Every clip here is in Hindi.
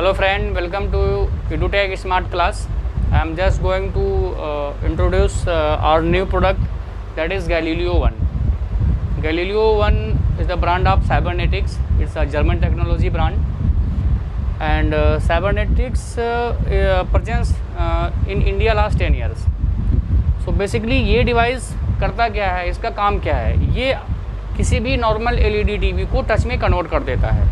Hello friend, welcome to EduTech Smart Class. I am just going to introduce our new product, that is Galileo One. Galileo One is the brand of Cybernetics. It's a German technology brand, and Cybernetics presence in India last 10 years. So basically ये डिवाइस करता क्या है, इसका काम क्या है, ये किसी भी नॉर्मल LED टीवी को टच में कन्वर्ट कर देता है।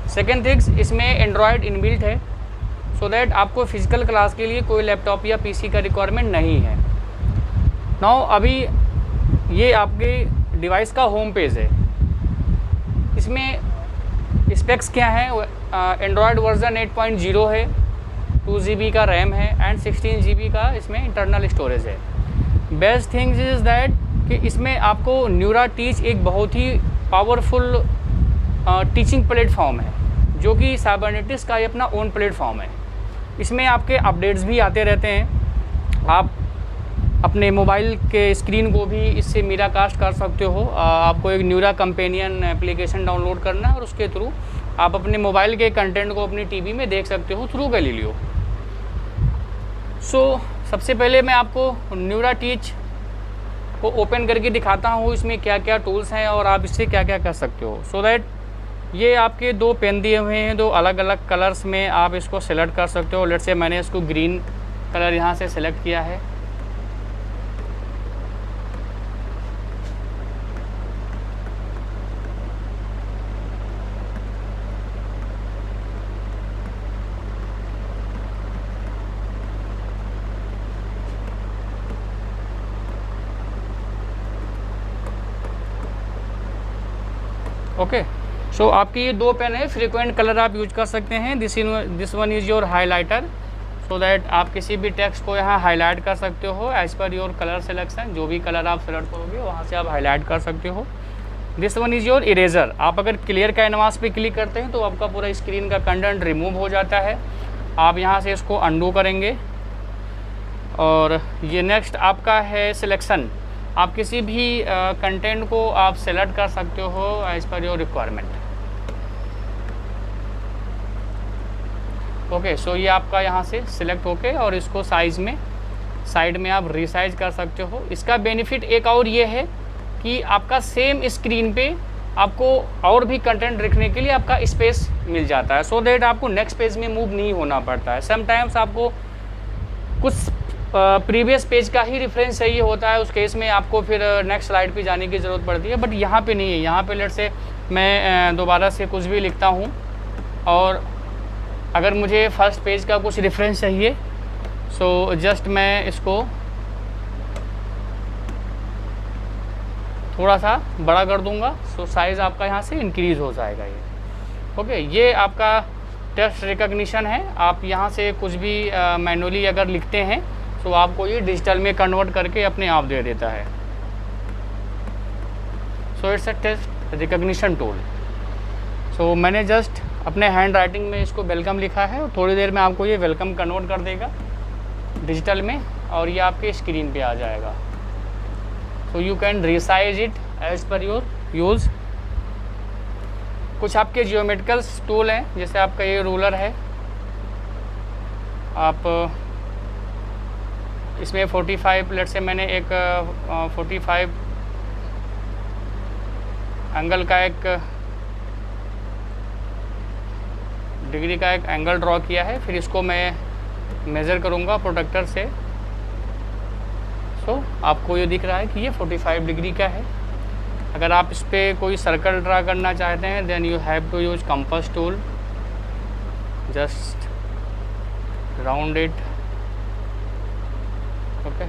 सेकेंड थिंग्स, इसमें एंड्रॉयड इनबिल्ट है, सो दैट आपको फिजिकल क्लास के लिए कोई लैपटॉप या PC का रिक्वायरमेंट नहीं है। नाउ अभी ये आपके डिवाइस का होम पेज है। इसमें स्पेक्स क्या है, एंड्रॉयड वर्जन 8.0 है, 2 GB का रैम है एंड 16 GB का इसमें इंटरनल स्टोरेज है। बेस्ट थिंग्स इज़ दैट कि इसमें आपको न्यूरा टीच एक बहुत ही पावरफुल टीचिंग प्लेटफॉर्म है, जो कि साइबरनेटिक्स का ही अपना ओन प्लेटफॉर्म है। इसमें आपके अपडेट्स भी आते रहते हैं। आप अपने मोबाइल के स्क्रीन को भी इससे मीरा कास्ट कर सकते हो। आपको एक न्यूरा कंपेनियन एप्लीकेशन डाउनलोड करना है और उसके थ्रू आप अपने मोबाइल के कंटेंट को अपनी टीवी में देख सकते हो थ्रू गैलीलियो। सो सबसे पहले मैं आपको न्यूरा टीच को ओपन करके दिखाता हूँ, इसमें क्या क्या टूल्स हैं और आप इससे क्या क्या कर सकते हो। सो दैट ये आपके दो पेन दिए हुए हैं, दो अलग अलग कलर्स में आप इसको सेलेक्ट कर सकते हो। लेट्स से मैंने इसको ग्रीन कलर यहाँ से सेलेक्ट किया है। ओके, सो आपकी ये दो पेन है, फ्रीक्वेंट कलर आप यूज कर सकते हैं। This one is your highlighter, so that आप किसी भी टेक्स्ट को यहाँ हाईलाइट कर सकते हो as per your colour selection. जो भी कलर आप सेलेक्ट करोगे वहाँ से आप हाईलाइट कर सकते हो। This one is your eraser. आप अगर क्लियर कैनवास पे क्लिक करते हैं तो आपका पूरा स्क्रीन का कंटेंट रिमूव हो जाता है। आप यहाँ से इसको अंडू करेंगे। और ये नेक्स्ट आपका है सिलेक्शन। आप किसी भी कंटेंट को आप सेलेक्ट कर सकते हो as per your requirement. Okay, सो ये आपका यहाँ से सिलेक्ट होके और इसको साइज़ में साइड में आप रीसाइज कर सकते हो। इसका बेनिफिट एक और ये है कि आपका सेम स्क्रीन पे आपको और भी कंटेंट रखने के लिए आपका स्पेस मिल जाता है, सो दैट आपको नेक्स्ट पेज में मूव नहीं होना पड़ता है। समटाइम्स आपको कुछ प्रीवियस पेज का ही रेफरेंस चाहिए होता है, उस केस में आपको फिर नेक्स्ट स्लाइड पे जाने की ज़रूरत पड़ती है। बट यहाँ पे नहीं है। यहाँ पे लेट से मैं दोबारा से कुछ भी लिखता हूँ और अगर मुझे फर्स्ट पेज का कुछ रेफरेंस चाहिए, सो जस्ट मैं इसको थोड़ा सा बड़ा कर दूँगा, सो साइज़ आपका यहाँ से इंक्रीज़ हो जाएगा ये। ओके, ये आपका टेक्स्ट रिकग्निशन है। आप यहाँ से कुछ भी मैनुअली अगर लिखते हैं तो आपको ये डिजिटल में कन्वर्ट करके अपने आप दे देता है। So it's a text recognition tool. So मैंने जस्ट अपने हैंड राइटिंग में इसको वेलकम लिखा है और थोड़ी देर में आपको ये वेलकम कन्वर्ट कर देगा डिजिटल में और ये आपके स्क्रीन पे आ जाएगा। So you can resize it as per your use. कुछ आपके जियोमेट्रिकल टूल हैं, जैसे आपका ये रूलर है। आप इसमें 45 लेट से मैंने एक 45 एंगल का एक डिग्री का एक एंगल ड्रॉ किया है। फिर इसको मैं मेज़र करूँगा प्रोटेक्टर से। सो आपको ये दिख रहा है कि ये 45 डिग्री का है। अगर आप इस पर कोई सर्कल ड्रा करना चाहते हैं then you have to use compass tool. Just round it. Okay,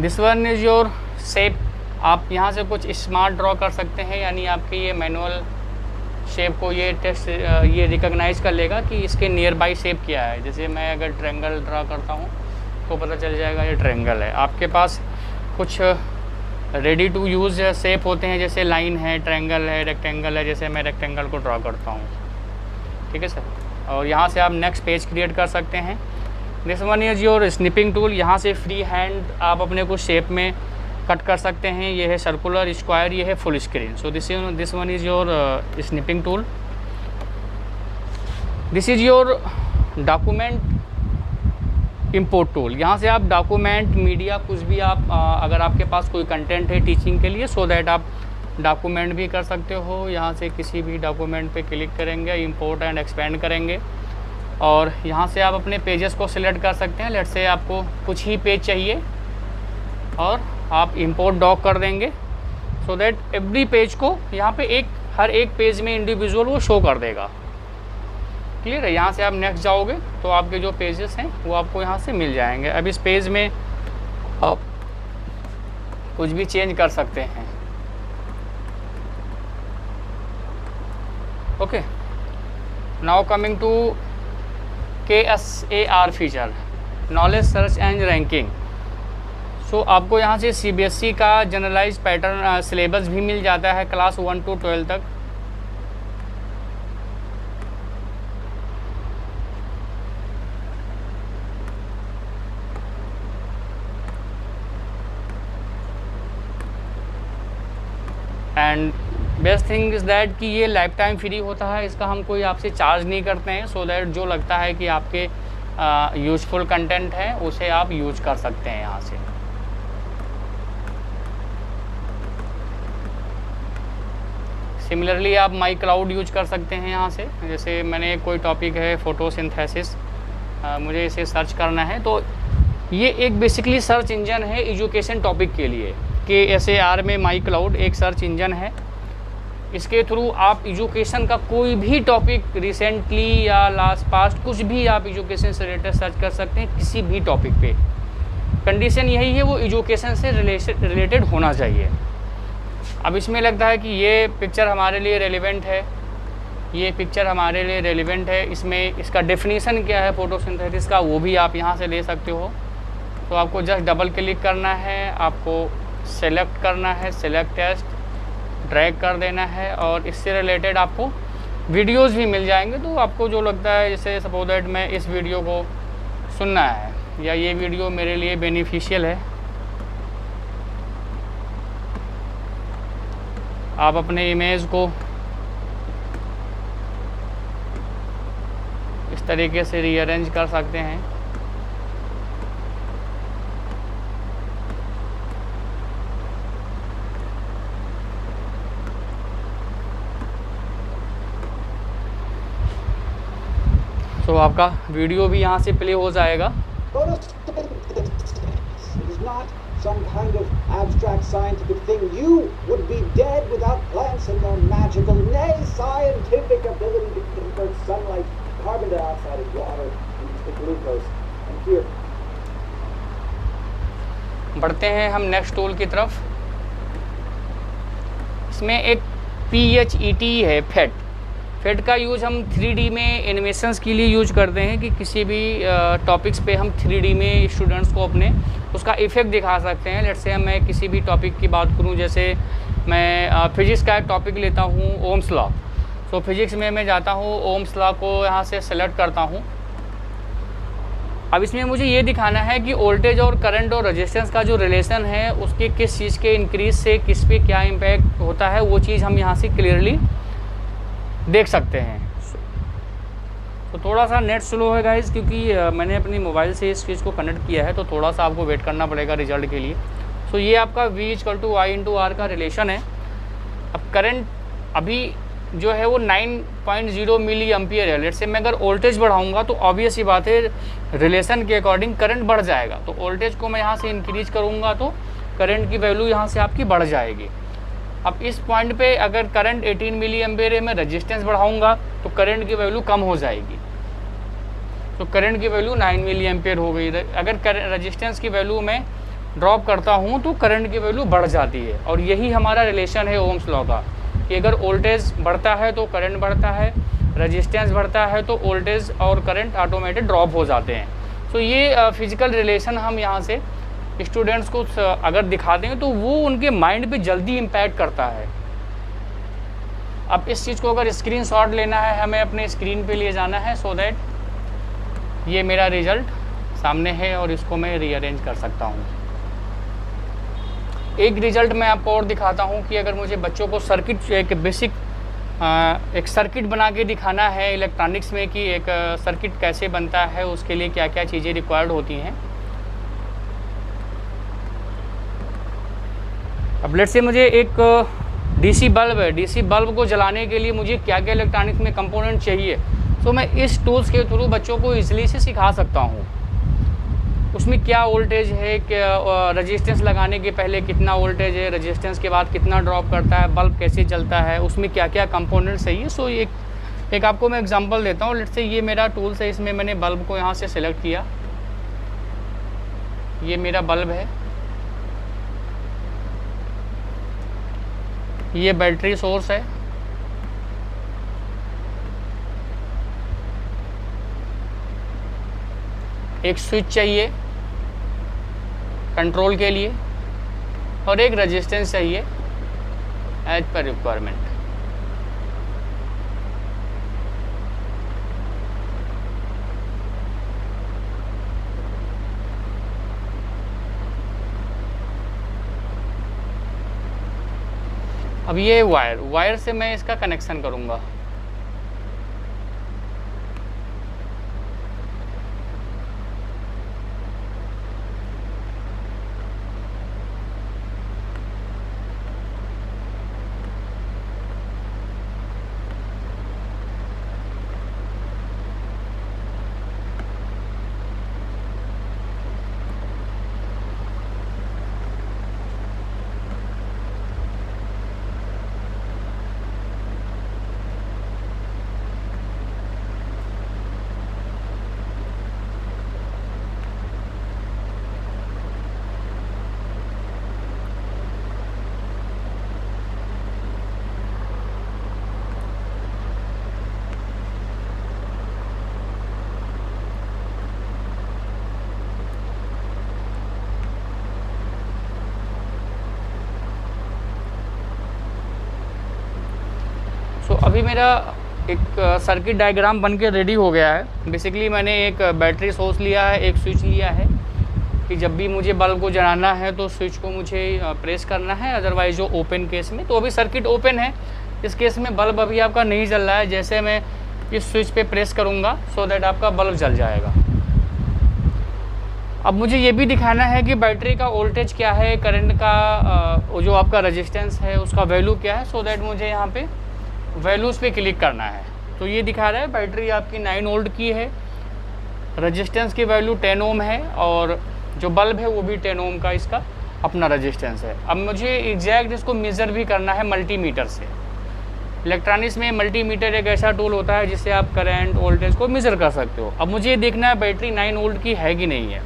this one is your shape. आप यहाँ से कुछ स्मार्ट ड्रॉ कर सकते हैं, यानी आपके ये मैनुअल शेप को ये टेक्स्ट ये रिकॉग्नाइज कर लेगा कि इसके नियर बाई शेप क्या है। जैसे मैं अगर ट्रायंगल ड्रा करता हूँ तो पता चल जाएगा ये ट्रायंगल है। आपके पास कुछ रेडी टू यूज़ शेप होते हैं, जैसे लाइन है, ट्रायंगल है, रेक्टेंगल है। जैसे मैं रेक्टेंगल को ड्रा करता हूँ, ठीक है सर। और यहाँ से आप नेक्स्ट पेज क्रिएट कर सकते हैं। This one is your snipping tool. यहाँ से फ्री हैंड आप अपने कुछ शेप में कट कर सकते हैं। ये है सर्कुलर, स्क्वायर, ये है full screen. So this one is your snipping tool. This is your document import tool. यहाँ से आप डॉक्यूमेंट, मीडिया, कुछ भी आप अगर आपके पास कोई कंटेंट है टीचिंग के लिए, सो दैट आप डॉक्यूमेंट भी कर सकते हो। यहाँ से किसी भी डॉक्यूमेंट पे क्लिक करेंगे, इंपोर्ट एंड एक्सपेंड करेंगे, और यहाँ से आप अपने पेजेस को सिलेक्ट कर सकते हैं। लेट्स से आपको कुछ ही पेज चाहिए और आप इंपोर्ट डॉक कर देंगे, सो दैट एवरी पेज को यहाँ पे हर एक पेज में इंडिविजुअल वो शो कर देगा। क्लियर है। यहाँ से आप नेक्स्ट जाओगे तो आपके जो पेजेस हैं वो आपको यहाँ से मिल जाएंगे। अब इस पेज में आप कुछ भी चेंज कर सकते हैं। Okay, now coming to KSAR feature, knowledge search and ranking. So आपको यहाँ से CBSE का जनरलाइज पैटर्न सिलेबस भी मिल जाता है क्लास 1 to 12 तक। And best thing is that कि ये लाइफ टाइम फ्री होता है, इसका हम कोई आपसे चार्ज नहीं करते हैं। सो दैट जो लगता है कि आपके यूज़फुल कंटेंट है उसे आप यूज़ कर सकते हैं यहाँ से। सिमिलरली आप माई क्लाउड यूज कर सकते हैं यहाँ से। जैसे मैंने कोई टॉपिक है फोटोसिंथेसिस, मुझे इसे सर्च करना है, तो ये एक बेसिकली सर्च इंजन है एजुकेशन टॉपिक के लिए। KSAR में माई क्लाउड एक सर्च इंजन है। इसके थ्रू आप एजुकेशन का कोई भी टॉपिक रिसेंटली या लास्ट पास्ट कुछ भी आप एजुकेशन से रिलेटेड सर्च कर सकते हैं, किसी भी टॉपिक पे। कंडीशन यही है, वो एजुकेशन से रिलेटेड होना चाहिए। अब इसमें लगता है कि ये पिक्चर हमारे लिए रेलिवेंट है, ये पिक्चर हमारे लिए रेलिवेंट है, इसमें इसका डेफिनेशन क्या है फोटोसिंथेसिस का, वो भी आप यहाँ से ले सकते हो। तो आपको जस्ट डबल क्लिक करना है, आपको सेलेक्ट करना है, सेलेक्ट टेक्स्ट, ड्रैग कर देना है, और इससे रिलेटेड आपको वीडियोस भी मिल जाएंगे। तो आपको जो लगता है, जैसे सपोज दैट मैं इस वीडियो को सुनना है या ये वीडियो मेरे लिए बेनिफिशियल है, आप अपने इमेज को इस तरीके से रीअरेंज कर सकते हैं। तो आपका वीडियो भी यहाँ से प्ले हो जाएगा। Some kind of abstract scientific thing. You would be dead without plants and their magical, nay, scientific ability to convert sunlight, carbon dioxide, and water into glucose. And here. बढ़ते हैं हम नेक्स्ट टूल की तरफ। इसमें एक PHET है, फेट का यूज़ हम 3D में एनिमेशंस के लिए यूज करते हैं कि किसी भी टॉपिक्स पे हम 3D में स्टूडेंट्स को अपने उसका इफ़ेक्ट दिखा सकते हैं। लेट्स से मैं किसी भी टॉपिक की बात करूं, जैसे मैं फिज़िक्स का एक टॉपिक लेता हूं, ओम्स लॉ। तो फिज़िक्स में मैं जाता हूं, ओम्स लॉ को यहाँ से सेलेक्ट करता हूं। अब इसमें मुझे ये दिखाना है कि वोल्टेज और करंट और रेजिस्टेंस का जो रिलेशन है उसके किस चीज़ के इंक्रीज से किस पे क्या इम्पैक्ट होता है, वो चीज़ हम यहाँ से क्लियरली देख सकते हैं। तो थोड़ा सा नेट स्लो है गाइस, क्योंकि मैंने अपनी मोबाइल से इस चीज़ को कनेक्ट किया है, तो थोड़ा सा आपको वेट करना पड़ेगा रिजल्ट के लिए। तो ये आपका V=I/R का रिलेशन है। अब करंट अभी जो है वो 9.0 मिली एम्पियर है। लेट्स से मैं अगर वोल्टेज बढ़ाऊंगा तो ऑब्वियस ही बात है रिलेशन के अकॉर्डिंग करंट बढ़ जाएगा। तो वोल्टेज को मैं यहाँ से इंक्रीज करूँगा तो करंट की वैल्यू यहाँ से आपकी बढ़ जाएगी। अब इस पॉइंट पे अगर करंट 18 मिली एम्पियर है, मैं रेजिस्टेंस बढ़ाऊंगा तो करंट की वैल्यू कम हो जाएगी। तो करंट की वैल्यू 9 मिली एम्पियर हो गई। अगर रेजिस्टेंस की वैल्यू मैं ड्रॉप करता हूँ तो करंट की वैल्यू बढ़ जाती है। और यही हमारा रिलेशन है ओम्स लॉ का, कि अगर वोल्टेज बढ़ता है तो करंट बढ़ता है, रेजिस्टेंस बढ़ता है तो वोल्टेज और करंट ऑटोमेटिक ड्रॉप हो जाते हैं। तो ये फिजिकल रिलेशन हम यहाँ से स्टूडेंट्स को अगर दिखा देंगे तो वो उनके माइंड पे जल्दी इम्पैक्ट करता है। अब इस चीज़ को अगर स्क्रीनशॉट लेना है, हमें अपने स्क्रीन पे ले जाना है, सो दैट ये मेरा रिजल्ट सामने है और इसको मैं रीअरेंज कर सकता हूँ। एक रिज़ल्ट मैं आपको और दिखाता हूँ कि अगर मुझे बच्चों को सर्किट एक बेसिक एक सर्किट बना के दिखाना है इलेक्ट्रॉनिक्स में कि एक सर्किट कैसे बनता है, उसके लिए क्या क्या चीज़ें रिक्वायर्ड होती हैं। अब लेट्स से मुझे एक डीसी बल्ब है, डीसी बल्ब को जलाने के लिए मुझे क्या क्या इलेक्ट्रॉनिक्स में कंपोनेंट चाहिए, तो मैं इस टूल्स के थ्रू बच्चों को ईजिली से सिखा सकता हूँ। उसमें क्या वोल्टेज है, क्या रेजिस्टेंस लगाने के पहले कितना वोल्टेज है, रेजिस्टेंस के बाद कितना ड्रॉप करता है, बल्ब कैसे जलता है, उसमें क्या क्या कंपोनेंट्स चाहिए। सो एक आपको मैं एग्जांपल देता हूँ। लेट्स से ये मेरा टूल्स है, इसमें मैंने बल्ब को यहाँ से सिलेक्ट किया, ये मेरा बल्ब है, ये बैटरी सोर्स है, एक स्विच चाहिए कंट्रोल के लिए और एक रेजिस्टेंस चाहिए एज पर रिक्वायरमेंट। अब ये वायर से मैं इसका कनेक्शन करूँगा। तो अभी मेरा एक सर्किट डायग्राम बन के रेडी हो गया है। बेसिकली मैंने एक बैटरी सोर्स लिया है, एक स्विच लिया है कि जब भी मुझे बल्ब को जलाना है तो स्विच को मुझे प्रेस करना है, अदरवाइज जो ओपन केस में, तो अभी सर्किट ओपन है, इस केस में बल्ब अभी आपका नहीं जल रहा है। जैसे मैं इस स्विच पे प्रेस करूँगा सो दैट आपका बल्ब जल जाएगा। अब मुझे ये भी दिखाना है कि बैटरी का वोल्टेज क्या है, करंट का जो आपका रेजिस्टेंस है उसका वैल्यू क्या है, सो दैट मुझे यहाँ पे वैल्यूज़ पे क्लिक करना है। तो ये दिखा रहा है बैटरी आपकी 9 वोल्ट की है, रेजिस्टेंस की वैल्यू 10 ओम है और जो बल्ब है वो भी 10 ओम का इसका अपना रेजिस्टेंस है। अब मुझे एग्जैक्ट इसको मेज़र भी करना है मल्टीमीटर से। इलेक्ट्रॉनिक्स में मल्टीमीटर एक ऐसा टूल होता है जिससे आप करंट वोल्टेज को मेज़र कर सकते हो। अब मुझे ये देखना है बैटरी 9 वोल्ट की है कि नहीं है।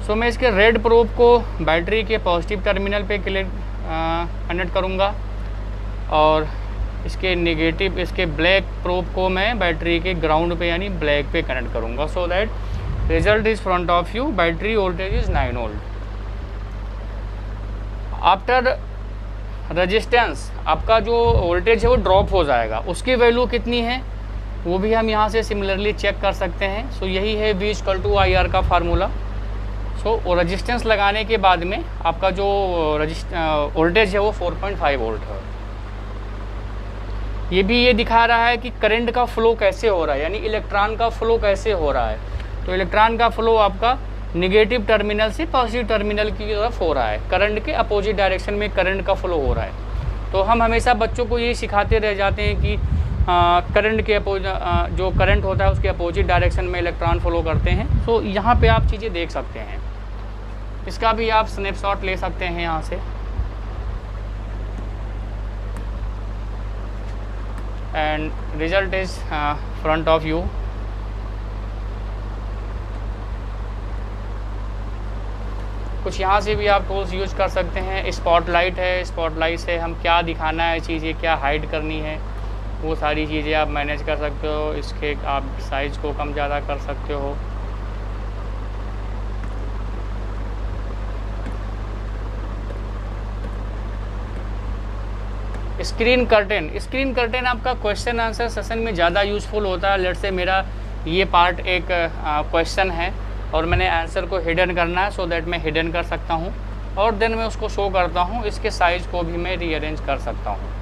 सो मैं इसके रेड प्रोब को बैटरी के पॉजिटिव टर्मिनल पे कनेक्ट करूँगा और इसके नेगेटिव, इसके ब्लैक प्रोब को मैं बैटरी के ग्राउंड पे यानी ब्लैक पे कनेक्ट करूँगा। So that result is front of you, battery voltage is 9 volt. After resistance आपका जो वोल्टेज है वो ड्रॉप हो जाएगा, उसकी वैल्यू कितनी है वो भी हम यहाँ से सिमिलरली चेक कर सकते हैं। सो यही है V=IR का फार्मूला। सो रेजिस्टेंस लगाने के बाद में आपका जो वोल्टेज है वो 4.5 वोल्ट है। ये भी ये दिखा रहा है कि करंट का फ्लो कैसे हो रहा है, यानी इलेक्ट्रॉन का फ्लो कैसे हो रहा है। तो इलेक्ट्रॉन का फ्लो आपका नेगेटिव टर्मिनल से पॉजिटिव टर्मिनल की तरफ हो रहा है, करंट के अपोजिट डायरेक्शन में करंट का फ्लो हो रहा है। तो हम हमेशा बच्चों को यही सिखाते रह जाते हैं कि करंट के जो करंट होता है उसके अपोजिट डायरेक्शन में इलेक्ट्रॉन फ्लो करते हैं। तो यहाँ पे आप चीज़ें देख सकते हैं, इसका भी आप स्नैपशॉट ले सकते हैं यहाँ से। And result is front of you. कुछ यहाँ से भी आप टूल्स यूज़ कर सकते हैं। स्पॉटलाइट है, स्पॉटलाइट से हम क्या दिखाना है, चीज़ें क्या हाइड करनी है, वो सारी चीज़ें आप मैनेज कर सकते हो। इसके आप साइज़ को कम ज़्यादा कर सकते हो। स्क्रीन कर्टेन आपका क्वेश्चन आंसर सेशन में ज़्यादा यूज़फुल होता है। लेट्स से मेरा ये पार्ट एक क्वेश्चन है और मैंने आंसर को हिडन करना है, सो दैट मैं हिडन कर सकता हूँ। और देन मैं उसको शो करता हूँ। इसके साइज़ को भी मैं रीअरेंज कर सकता हूँ।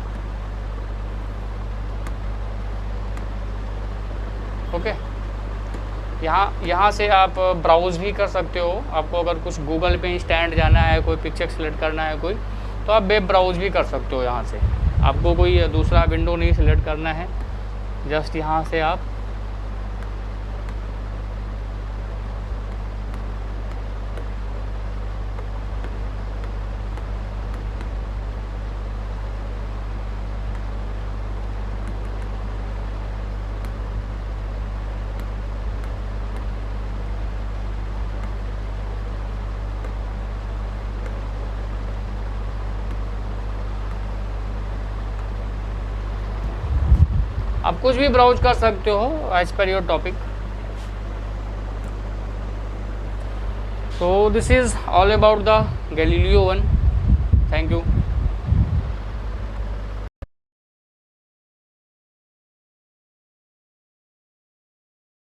ओके, यहाँ से आप ब्राउज़ भी कर सकते हो। आपको अगर कुछ गूगल पे इंस्टेंट जाना है, कोई पिक्चर सेलेक्ट करना है कोई, तो आप वेब ब्राउज़ भी कर सकते हो यहाँ से। आपको कोई दूसरा विंडो नहीं सिलेक्ट करना है, जस्ट यहाँ से आप कुछ भी ब्राउज कर सकते हो as per your topic. So this is all about the Galileo 1.